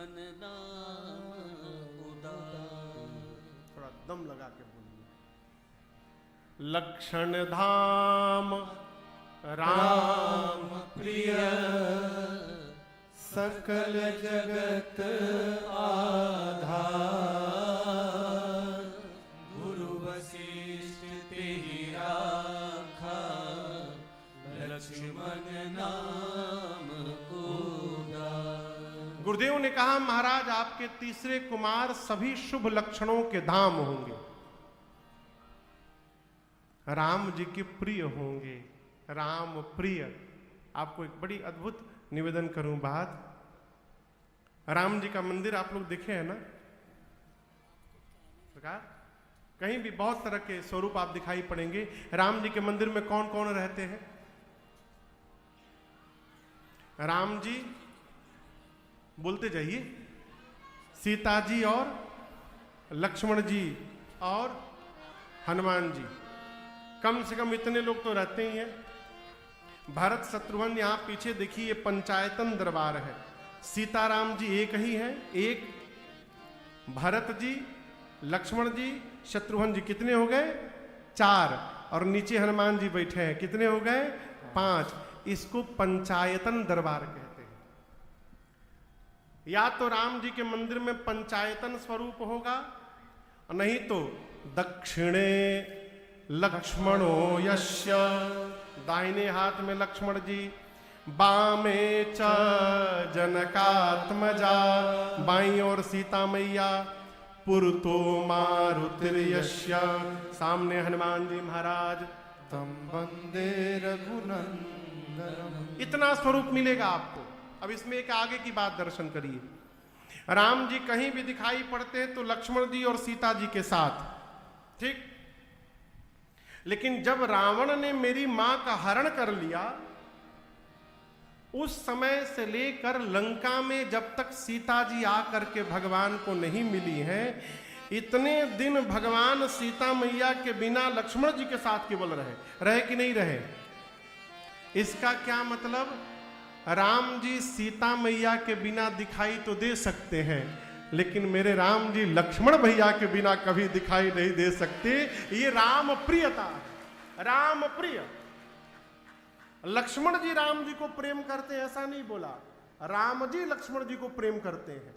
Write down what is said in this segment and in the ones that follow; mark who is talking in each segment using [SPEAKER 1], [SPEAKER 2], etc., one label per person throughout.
[SPEAKER 1] लक्ष्मण नाम उदार।
[SPEAKER 2] थोड़ा दम लगा के बोलिए। लक्षण धाम राम
[SPEAKER 1] प्रिय
[SPEAKER 2] सकल जगत आधार।
[SPEAKER 1] गुरु वशिष्ठ तेहि राखा लक्ष्मण नाम उदार।
[SPEAKER 2] गुरुदेव ने कहा महाराज आपके तीसरे कुमार सभी शुभ लक्षणों के धाम होंगे, राम जी के प्रिय होंगे, राम प्रिय। आपको एक बड़ी अद्भुत निवेदन करूं बात। राम जी का मंदिर आप लोग देखे हैं ना सरकार, कहीं भी बहुत तरह के स्वरूप आप दिखाई पड़ेंगे। राम जी के मंदिर में कौन कौन रहते हैं? राम जी, बोलते जाइए, सीता जी और लक्ष्मण जी और हनुमान जी, कम से कम इतने लोग तो रहते ही हैं। भरत शत्रुघ्न यहां पीछे देखिए, ये पंचायतन दरबार है। सीताराम जी एक ही हैं, एक भरत जी, लक्ष्मण जी, शत्रुघ्न जी, कितने हो गए? 4। और नीचे हनुमान जी बैठे हैं, कितने हो गए? 5। इसको पंचायतन दरबार कहते हैं। या तो राम जी के मंदिर में पंचायतन स्वरूप होगा, नहीं तो दक्षिणे लक्ष्मणो यस्य, दाहिने हाथ में लक्ष्मण जी, बामे च जनकात्मजा, बाईं ओर सीता मैया, पुरतो मारुतिर्यस्य, सामने हनुमान जी महाराज,
[SPEAKER 3] तम वंदे रघुनंदनम।
[SPEAKER 2] इतना स्वरूप मिलेगा आपको। अब इसमें एक आगे की बात दर्शन करिए। राम जी कहीं भी दिखाई पड़ते हैं तो लक्ष्मण जी और सीता जी के साथ, ठीक। लेकिन जब रावण ने मेरी मां का हरण कर लिया, उस समय से लेकर लंका में जब तक सीता जी आकर के भगवान को नहीं मिली हैं, इतने दिन भगवान सीता मैया के बिना लक्ष्मण जी के साथ केवल रहे कि नहीं रहे? इसका क्या मतलब? राम जी सीता मैया के बिना दिखाई तो दे सकते हैं, लेकिन मेरे राम जी लक्ष्मण भैया के बिना कभी दिखाई नहीं दे सकते। ये राम प्रियता, राम प्रिय। लक्ष्मण जी राम जी को प्रेम करते हैं ऐसा नहीं बोला, राम जी लक्ष्मण जी को प्रेम करते हैं,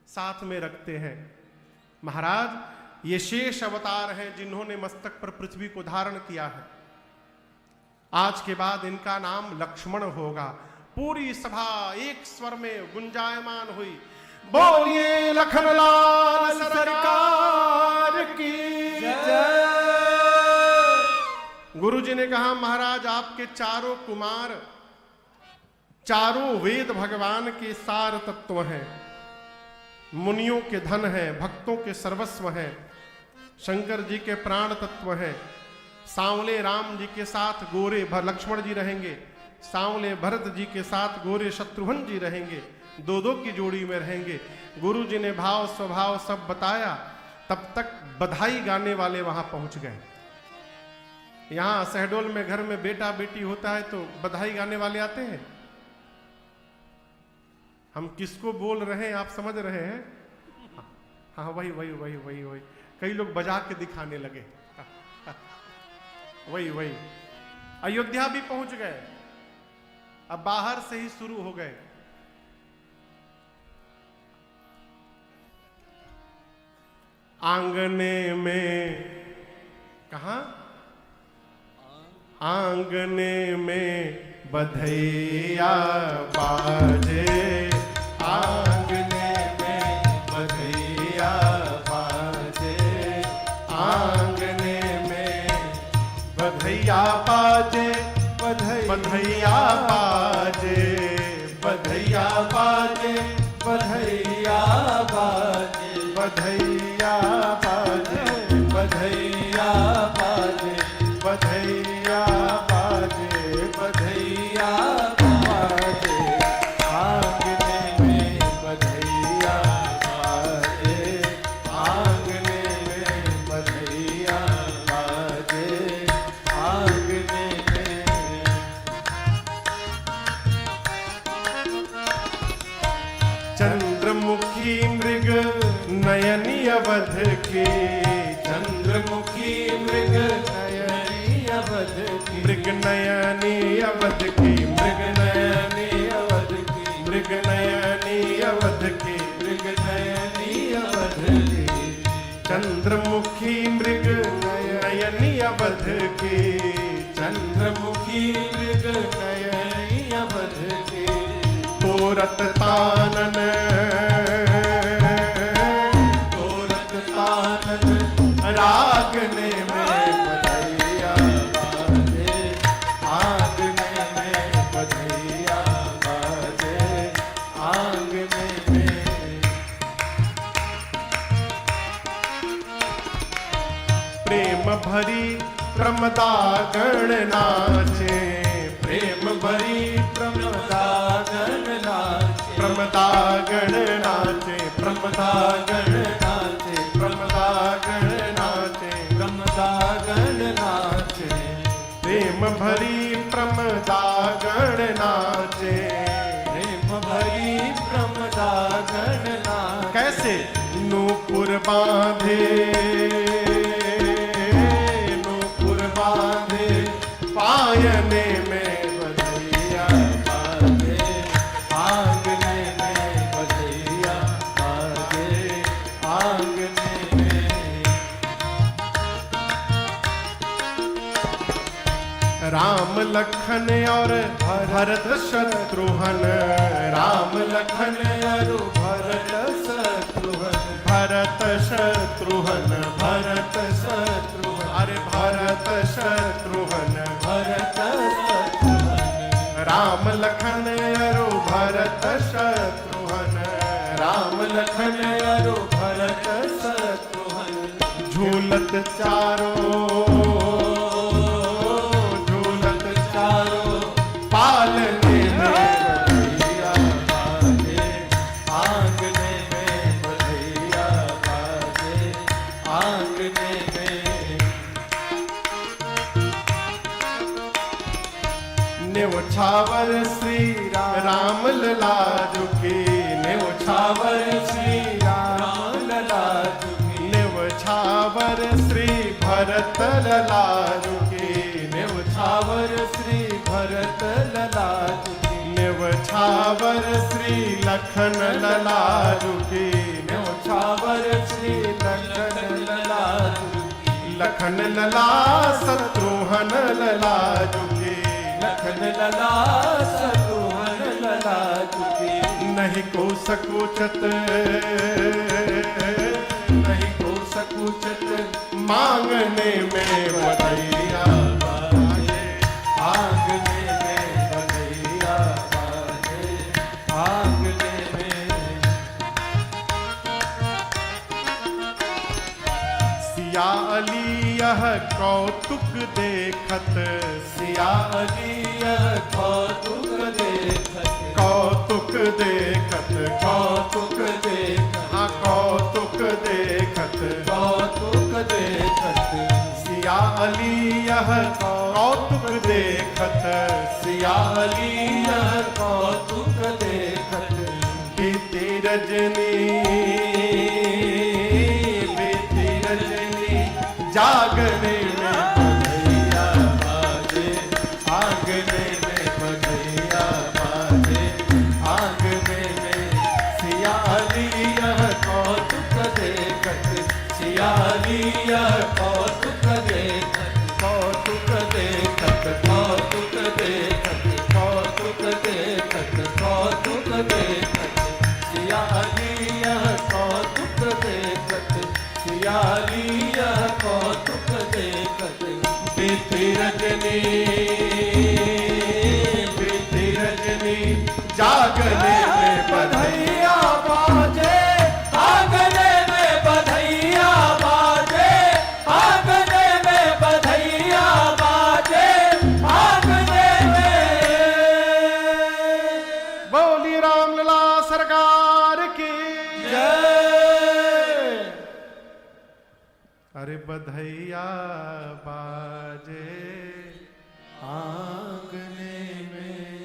[SPEAKER 2] साथ में रखते हैं। महाराज ये शेष अवतार हैं जिन्होंने मस्तक पर पृथ्वी को धारण किया है। आज के बाद इनका नाम लक्ष्मण होगा। पूरी सभा एक स्वर में गुंजायमान हुई, बोलिए लखनलाल सरकार की जय। गुरु जी ने कहा महाराज आपके चारों कुमार चारों वेद भगवान के सार तत्व हैं, मुनियों के धन हैं, भक्तों के सर्वस्व हैं, शंकर जी के प्राण तत्व हैं। सांवले राम जी के साथ गोरे लक्ष्मण जी रहेंगे, सांवले भरत जी के साथ गोरे शत्रुघ्न जी रहेंगे, दो दो की जोड़ी में रहेंगे। गुरु जी ने भाव स्वभाव सब बताया, तब तक बधाई गाने वाले वहां पहुंच गए। यहां शहडोल में घर में बेटा बेटी होता है तो बधाई गाने वाले आते हैं। हम किसको बोल रहे हैं आप समझ रहे हैं? हाँ वही वही वही वही वही कई लोग बजा के दिखाने लगे। वही वही अयोध्या भी पहुंच गए, अब बाहर से ही शुरू हो गए। आंगने में, कहा? आंगने में बधैया बाजे, आंगने में बधैया बाजे, आंगने में बधैया बाजे, बधैया बाजे, बधैया बाजे, बधैया बाजे, बधैया बाजे, बधैया बाजे, बधैया बाजे, बधैया बाजे, आंगने में बधैया बाजे, आंगने में बधैया बाजे, आंगने में। चंद्रमुख नयनी अवध की,
[SPEAKER 1] मृग नयनी अवध की,
[SPEAKER 2] मृग नयनी अवध की,
[SPEAKER 1] मृग नयनी अवध की,
[SPEAKER 2] चंद्रमुखी मृग नयनी अवध की,
[SPEAKER 1] चंद्रमुखी मृग नयनी अवध की,
[SPEAKER 2] तोरत तानन,
[SPEAKER 1] तोरत तानन,
[SPEAKER 2] रागने में बधैया बाजे,
[SPEAKER 1] आंगने में बधैया बाजे, आंगने में।
[SPEAKER 2] प्रेम भरी प्रमदा गण नाचे,
[SPEAKER 1] प्रेम भरी प्रमदागण नाचे,
[SPEAKER 2] प्रमदागण नाचे,
[SPEAKER 1] प्रमदागण नाचे,
[SPEAKER 2] प्रमदागण नाचे,
[SPEAKER 1] प्रमदागण नाचे,
[SPEAKER 2] प्रेम भरी प्रमदागण नाचे।
[SPEAKER 1] प्रेम भरी प्रमदागण नाचे।
[SPEAKER 2] कैसे? नूपुर बांधे, नूपुर बांधे, पायने में बधैया बाजे,
[SPEAKER 1] आंगने में बधैया बाजे, आंगने में।
[SPEAKER 2] राम लखन और भरत शत्रुघ्न, राम लखन और
[SPEAKER 1] भरत शत्रुघ्न,
[SPEAKER 2] भरत शत्रुघ्न,
[SPEAKER 1] भरत शत्रुघ्न,
[SPEAKER 2] अरे भरत शत्रुघ्न,
[SPEAKER 1] भरत शत्रुघ्न,
[SPEAKER 2] राम लखन और भरत शत्रुघ्न,
[SPEAKER 1] राम लखन अरु भरत शत्रुघ्न,
[SPEAKER 2] झूलत चारों, झूलत
[SPEAKER 1] चारों
[SPEAKER 2] पालने में
[SPEAKER 1] बधैया बाजे, आंगने में बधैया बाजे, आंगने में।
[SPEAKER 2] न्यौछावर श्री राम लला झुकी, न्यौछावर श्री
[SPEAKER 1] राम लला झुकी,
[SPEAKER 2] न्यौछावर श्री भरत लला झुकी,
[SPEAKER 1] न्यौछावर श्री भरत लला झुकी,
[SPEAKER 2] न्यौछावर श्री लखन लला झुकी,
[SPEAKER 1] न्यौछावर श्री लखन लला झुकी,
[SPEAKER 2] लखन लला शत्रुघ्न लला झुकी,
[SPEAKER 1] लखन लला शत्रुघ्न लला झुकी,
[SPEAKER 2] नहीं को सकुचत,
[SPEAKER 1] नहीं को सकुचत,
[SPEAKER 2] मांगने में बधैया बाजे,
[SPEAKER 1] आंगने में बधैया बाजे, आंगने में।
[SPEAKER 2] सिया अली यह कौतुक देखत,
[SPEAKER 1] सिया अली यह कौतुक देखत,
[SPEAKER 2] कौतुक देखत,
[SPEAKER 1] कौतुक देखत,
[SPEAKER 2] हाँ कौतुक देखत,
[SPEAKER 1] कौतुक देखत,
[SPEAKER 2] सिया अली यह कौतुक देखत,
[SPEAKER 1] सिया अली यह कौतुक देखत,
[SPEAKER 2] बीती रजनी, बीती रजनी, जागने में
[SPEAKER 1] बधैया बाजे, आंगने में बधैया बाजे, आंगने में। सिया अली यह कौतुक देखत, सिया अली यह कौतुक देखत, कौतुक देखत, कौतुक देखत, कौतुक देखत, कौतुक देखत, सिया अली यह कौतुक देखत, सिया अली यह कौतुक देखत,
[SPEAKER 2] बीती रजनी, बीती रजनी, जागने में बधैया
[SPEAKER 1] बधैया बाजे, आंगने में बधैया बाजे, आंगने में बधैया बाजे, आंगने में।
[SPEAKER 2] बोली रामलला सरकार की
[SPEAKER 1] जय।
[SPEAKER 2] अरे बधैया बा